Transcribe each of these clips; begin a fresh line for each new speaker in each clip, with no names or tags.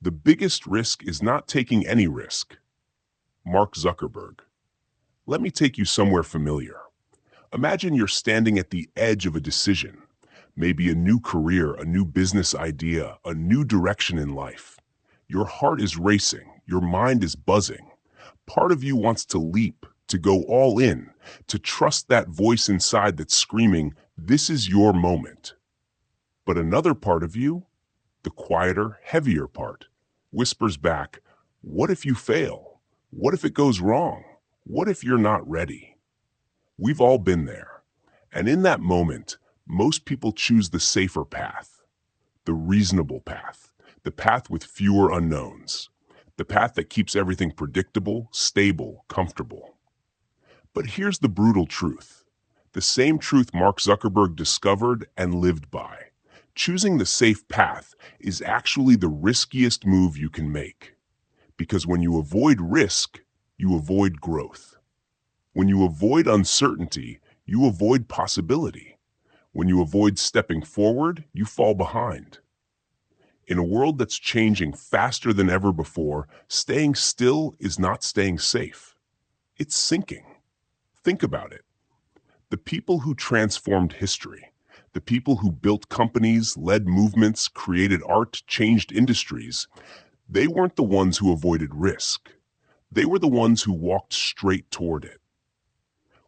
The biggest risk is not taking any risk. Mark Zuckerberg. Let me take you somewhere familiar. Imagine you're standing at the edge of a decision, maybe a new career, a new business idea, a new direction in life. Your heart is racing, your mind is buzzing. Part of you wants to leap, to go all in, to trust that voice inside that's screaming, "This is your moment." But another part of you, the quieter, heavier part, whispers back, "What if you fail? What if it goes wrong? What if you're not ready?" We've all been there. And in that moment, most people choose the safer path, the reasonable path, the path with fewer unknowns, the path that keeps everything predictable, stable, comfortable. But here's the brutal truth, the same truth Mark Zuckerberg discovered and lived by. Choosing the safe path is actually the riskiest move you can make. Because when you avoid risk, you avoid growth. When you avoid uncertainty, you avoid possibility. When you avoid stepping forward, you fall behind. In a world that's changing faster than ever before, staying still is not staying safe. It's sinking. Think about it. The people who transformed history, the people who built companies, led movements, created art, changed industries, they weren't the ones who avoided risk. They were the ones who walked straight toward it.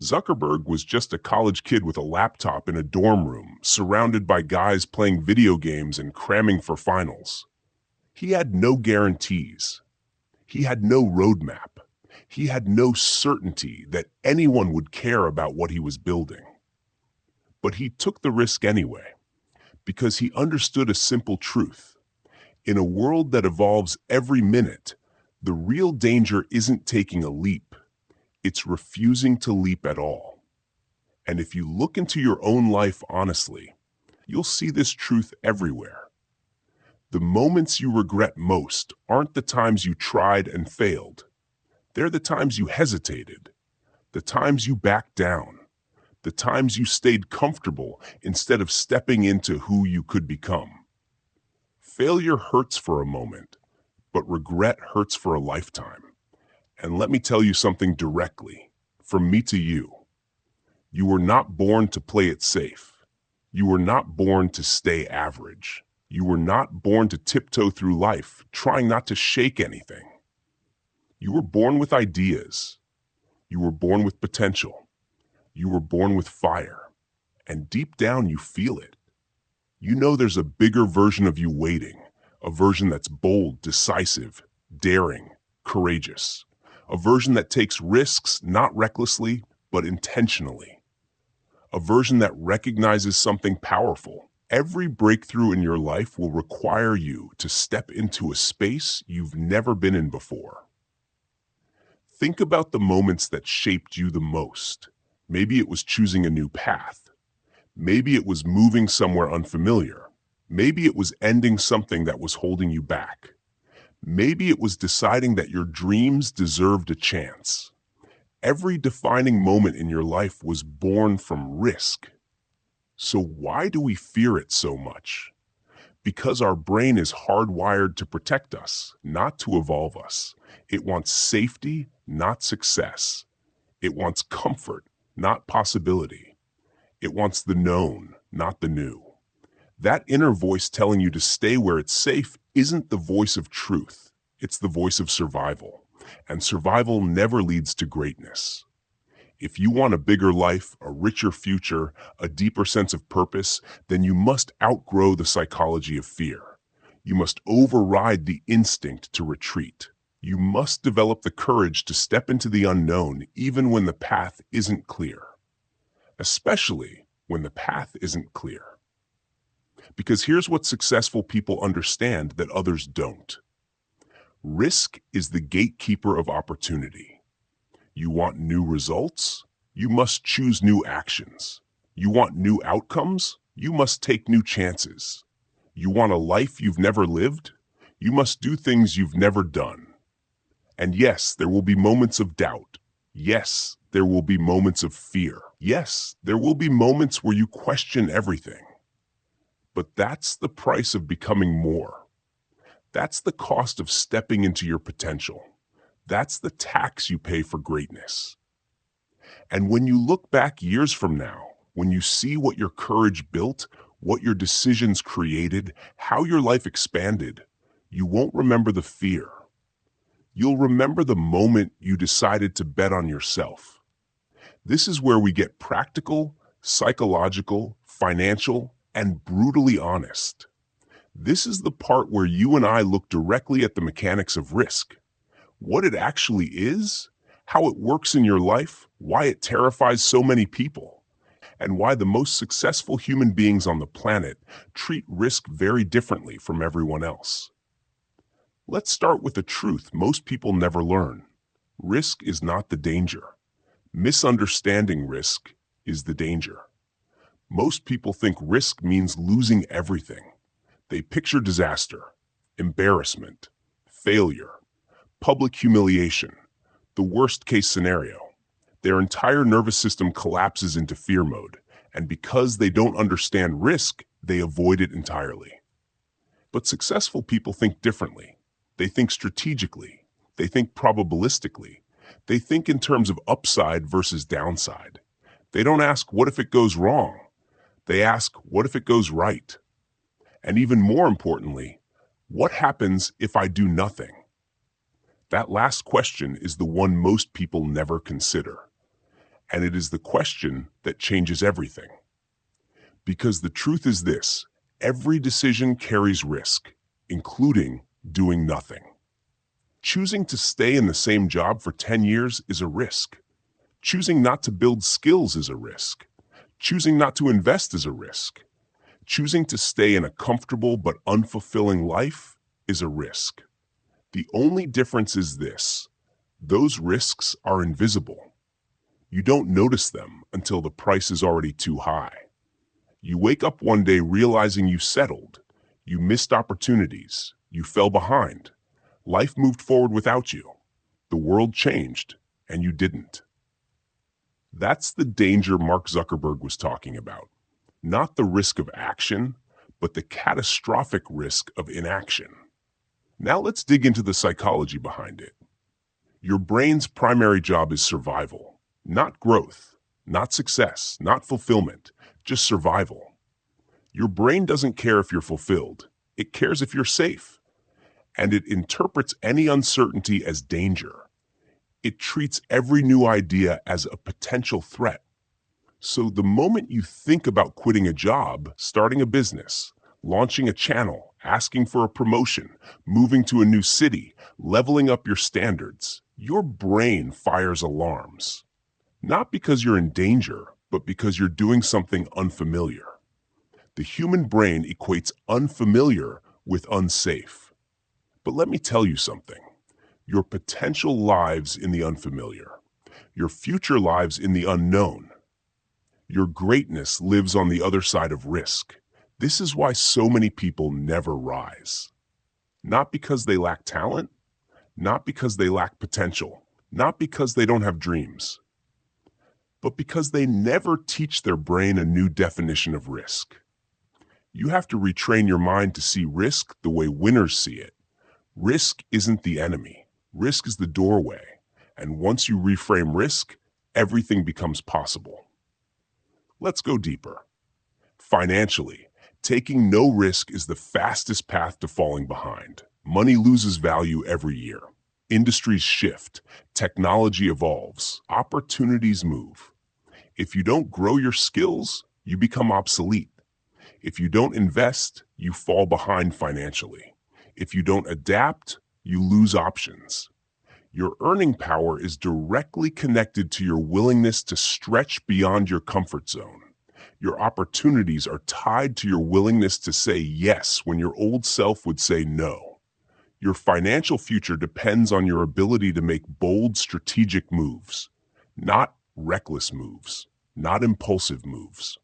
Zuckerberg was just a college kid with a laptop in a dorm room, surrounded by guys playing video games and cramming for finals. He had no guarantees. He had no roadmap. He had no certainty that anyone would care about what he was building. But he took the risk anyway, because he understood a simple truth. In a world that evolves every minute, the real danger isn't taking a leap. It's refusing to leap at all. And if you look into your own life honestly, you'll see this truth everywhere. The moments you regret most aren't the times you tried and failed. They're the times you hesitated, the times you backed down, the times you stayed comfortable instead of stepping into who you could become. Failure hurts for a moment, but regret hurts for a lifetime. And let me tell you something directly, from me to you. You were not born to play it safe. You were not born to stay average. You were not born to tiptoe through life, trying not to shake anything. You were born with ideas. You were born with potential. You were born with fire. And deep down you feel it. You know there's a bigger version of you waiting, a version that's bold, decisive, daring, courageous. A version that takes risks not recklessly, but intentionally. A version that recognizes something powerful. Every breakthrough in your life will require you to step into a space you've never been in before. Think about the moments that shaped you the most. Maybe it was choosing a new path. Maybe it was moving somewhere unfamiliar. Maybe it was ending something that was holding you back. Maybe it was deciding that your dreams deserved a chance. Every defining moment in your life was born from risk. So why do we fear it so much? Because our brain is hardwired to protect us, not to evolve us. It wants safety, not success. It wants comfort, not possibility. It wants the known, not the new. That inner voice telling you to stay where it's safe isn't the voice of truth. It's the voice of survival. And survival never leads to greatness. If you want a bigger life, a richer future, a deeper sense of purpose, then you must outgrow the psychology of fear. You must override the instinct to retreat. You must develop the courage to step into the unknown even when the path isn't clear. Especially when the path isn't clear. Because here's what successful people understand that others don't. Risk is the gatekeeper of opportunity. You want new results? You must choose new actions. You want new outcomes? You must take new chances. You want a life you've never lived? You must do things you've never done. And yes, there will be moments of doubt. Yes, there will be moments of fear. Yes, there will be moments where you question everything. But that's the price of becoming more. That's the cost of stepping into your potential. That's the tax you pay for greatness. And when you look back years from now, when you see what your courage built, what your decisions created, how your life expanded, you won't remember the fear. You'll remember the moment you decided to bet on yourself. This is where we get practical, psychological, financial, and brutally honest. This is the part where you and I look directly at the mechanics of risk. What it actually is, how it works in your life, why it terrifies so many people, and why the most successful human beings on the planet treat risk very differently from everyone else. Let's start with the truth most people never learn. Risk is not the danger. Misunderstanding risk is the danger. Most people think risk means losing everything. They picture disaster, embarrassment, failure, public humiliation, the worst-case scenario. Their entire nervous system collapses into fear mode, and because they don't understand risk, they avoid it entirely. But successful people think differently. They think strategically. They think probabilistically. They think in terms of upside versus downside. They don't ask, what if it goes wrong? They ask, what if it goes right? And even more importantly, what happens if I do nothing? That last question is the one most people never consider. And it is the question that changes everything. Because the truth is this, every decision carries risk, including doing nothing. Choosing to stay in the same job for 10 years is a risk. Choosing not to build skills is a risk. Choosing not to invest is a risk. Choosing to stay in a comfortable but unfulfilling life is a risk. The only difference is this: those risks are invisible. You don't notice them until the price is already too high. You wake up one day realizing you settled, you missed opportunities, you fell behind. Life moved forward without you. The world changed, and you didn't. That's the danger Mark Zuckerberg was talking about. Not the risk of action, but the catastrophic risk of inaction. Now let's dig into the psychology behind it. Your brain's primary job is survival, not growth, not success, not fulfillment, just survival. Your brain doesn't care if you're fulfilled. It cares if you're safe. And it interprets any uncertainty as danger. It treats every new idea as a potential threat. So the moment you think about quitting a job, starting a business, launching a channel, asking for a promotion, moving to a new city, leveling up your standards, your brain fires alarms. Not because you're in danger, but because you're doing something unfamiliar. The human brain equates unfamiliar with unsafe. But let me tell you something. Your potential lives in the unfamiliar. Your future lives in the unknown. Your greatness lives on the other side of risk. This is why so many people never rise. Not because they lack talent, not because they lack potential, not because they don't have dreams, but because they never teach their brain a new definition of risk. You have to retrain your mind to see risk the way winners see it. Risk isn't the enemy. Risk is the doorway. And once you reframe risk, everything becomes possible. Let's go deeper. Financially, taking no risk is the fastest path to falling behind. Money loses value every year. Industries shift. Technology evolves. Opportunities move. If you don't grow your skills, you become obsolete. If you don't invest, you fall behind financially. If you don't adapt, you lose options. Your earning power is directly connected to your willingness to stretch beyond your comfort zone. Your opportunities are tied to your willingness to say yes when your old self would say no. Your financial future depends on your ability to make bold, strategic moves, not reckless moves, not impulsive moves.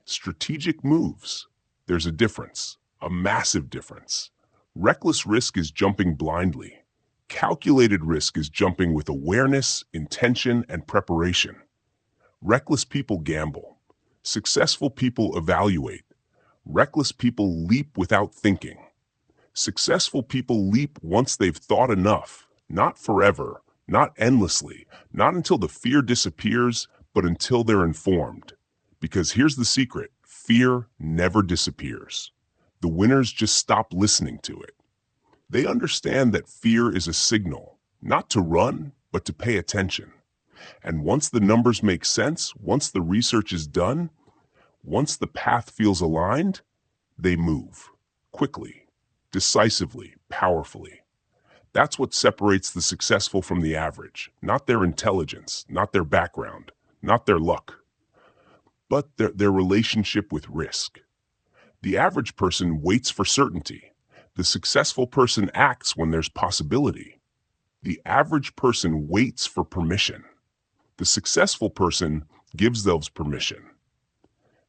Strategic moves. There's a difference, a massive difference. Reckless risk is jumping blindly. Calculated risk is jumping with awareness, intention, and preparation. Reckless people gamble. Successful people evaluate. Reckless people leap without thinking. Successful people leap once they've thought enough, not forever, not endlessly, not until the fear disappears, but until they're informed. Because here's the secret, fear never disappears. The winners just stop listening to it. They understand that fear is a signal, not to run, but to pay attention. And once the numbers make sense, once the research is done, once the path feels aligned, they move quickly, decisively, powerfully. That's what separates the successful from the average, not their intelligence, not their background, not their luck, but their relationship with risk. The average person waits for certainty. The successful person acts when there's possibility. The average person waits for permission. The successful person gives those permission.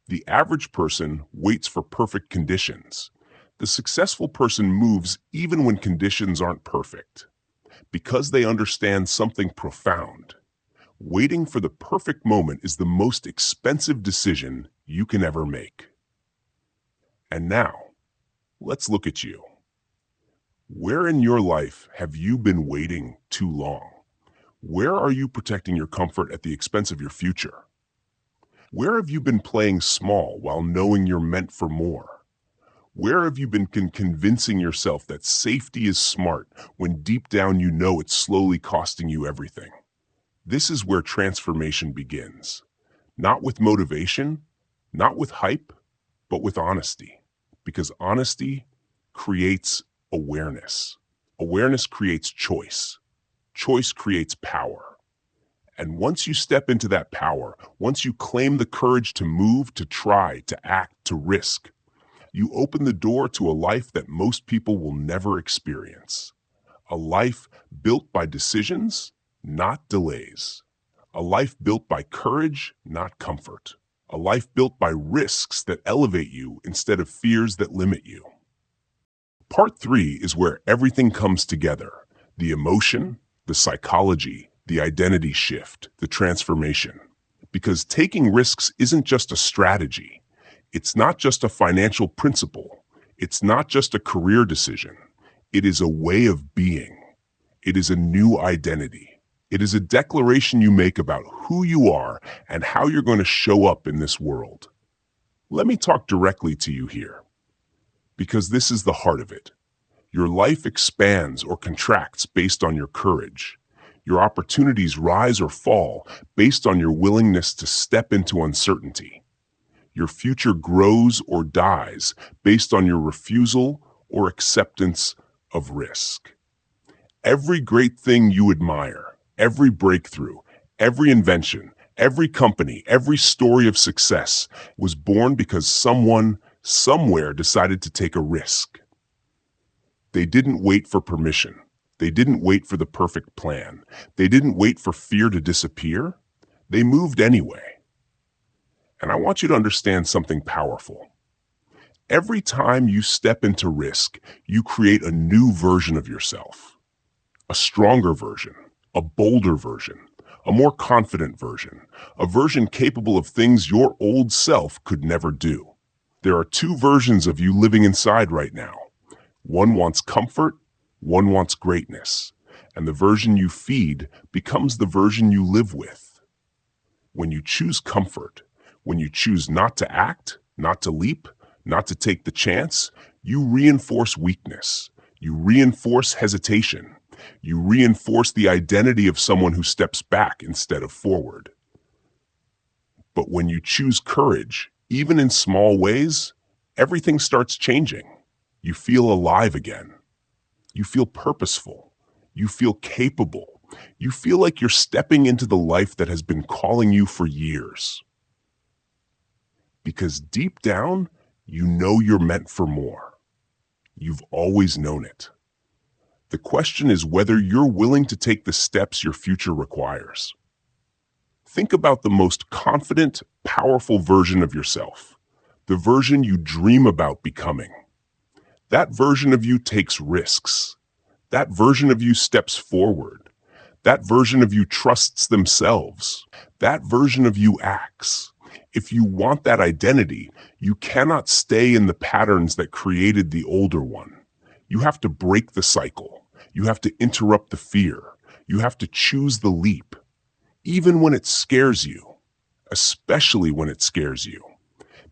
The average person waits for perfect conditions. The successful person moves even when conditions aren't perfect, because they understand something profound. Waiting for the perfect moment is the most expensive decision you can ever make. And now, let's look at you. Where in your life have you been waiting too long? Where are you protecting your comfort at the expense of your future? Where have you been playing small while knowing you're meant for more? Where have you been convincing yourself that safety is smart when deep down you know it's slowly costing you everything? This is where transformation begins. Not with motivation, not with hype, but with honesty. Because honesty creates awareness. Awareness creates choice. Choice creates power. And once you step into that power, once you claim the courage to move, to try, to act, to risk, you open the door to a life that most people will never experience. A life built by decisions, not delays. A life built by courage, not comfort. A life built by risks that elevate you instead of fears that limit you. Part 3 is where everything comes together. The emotion, the psychology, the identity shift, the transformation. Because taking risks isn't just a strategy. It's not just a financial principle. It's not just a career decision. It is a way of being. It is a new identity. It is a declaration you make about who you are and how you're going to show up in this world. Let me talk directly to you here, because this is the heart of it. Your life expands or contracts based on your courage. Your opportunities rise or fall based on your willingness to step into uncertainty. Your future grows or dies based on your refusal or acceptance of risk. Every great thing you admire, every breakthrough, every invention, every company, every story of success was born because someone, somewhere decided to take a risk. They didn't wait for permission. They didn't wait for the perfect plan. They didn't wait for fear to disappear. They moved anyway. And I want you to understand something powerful. Every time you step into risk, you create a new version of yourself. A stronger version, a bolder version, a more confident version, a version capable of things your old self could never do. There are two versions of you living inside right now. One wants comfort, one wants greatness, and the version you feed becomes the version you live with. When you choose comfort, when you choose not to act, not to leap, not to take the chance, you reinforce weakness. You reinforce hesitation. You reinforce the identity of someone who steps back instead of forward. But when you choose courage, even in small ways, everything starts changing. You feel alive again. You feel purposeful. You feel capable. You feel like you're stepping into the life that has been calling you for years. Because deep down, you know you're meant for more. You've always known it. The question is whether you're willing to take the steps your future requires. Think about the most confident, powerful version of yourself, the version you dream about becoming. That version of you takes risks. That version of you steps forward. That version of you trusts themselves. That version of you acts. If you want that identity, you cannot stay in the patterns that created the older one. You have to break the cycle. You have to interrupt the fear. You have to choose the leap, even when it scares you, especially when it scares you,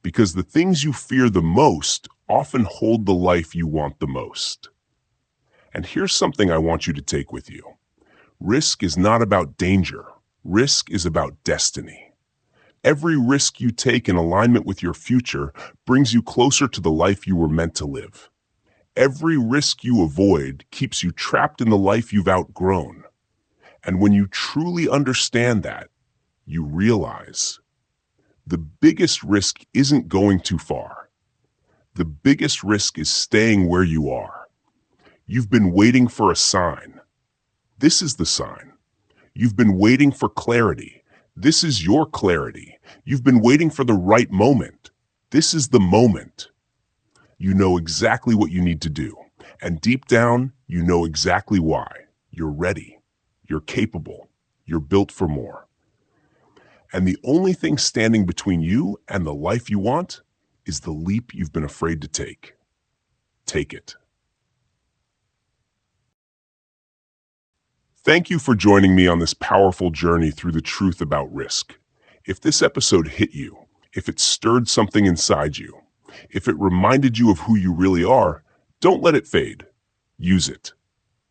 because the things you fear the most often hold the life you want the most. And here's something I want you to take with you. Risk is not about danger. Risk is about destiny. Every risk you take in alignment with your future brings you closer to the life you were meant to live. Every risk you avoid keeps you trapped in the life you've outgrown. And when you truly understand that, you realize the biggest risk isn't going too far. The biggest risk is staying where you are. You've been waiting for a sign. This is the sign. You've been waiting for clarity. This is your clarity. You've been waiting for the right moment. This is the moment. You know exactly what you need to do. And deep down, you know exactly why. You're ready. You're capable. You're built for more. And the only thing standing between you and the life you want is the leap you've been afraid to take. Take it. Thank you for joining me on this powerful journey through the truth about risk. If this episode hit you, if it stirred something inside you, if it reminded you of who you really are, don't let it fade. Use it.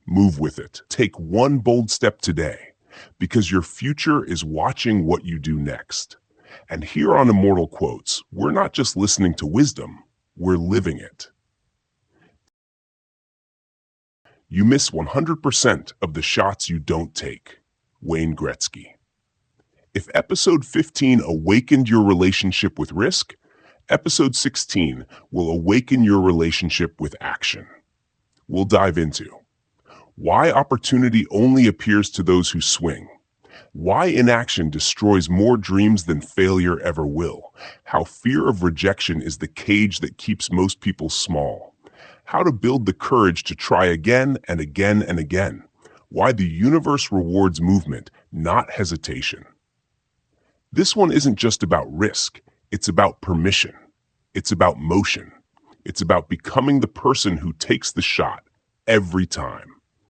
Move with it. Take one bold step today, because your future is watching what you do next. And here on Immortal Quotes, we're not just listening to wisdom, we're living it. You miss 100% of the shots you don't take. Wayne Gretzky. If episode 15 awakened your relationship with risk, episode 16 will awaken your relationship with action. We'll dive into why opportunity only appears to those who swing, why inaction destroys more dreams than failure ever will, how fear of rejection is the cage that keeps most people small, how to build the courage to try again and again and again, why the universe rewards movement, not hesitation. This one isn't just about risk, it's about permission. It's about motion. It's about becoming the person who takes the shot every time.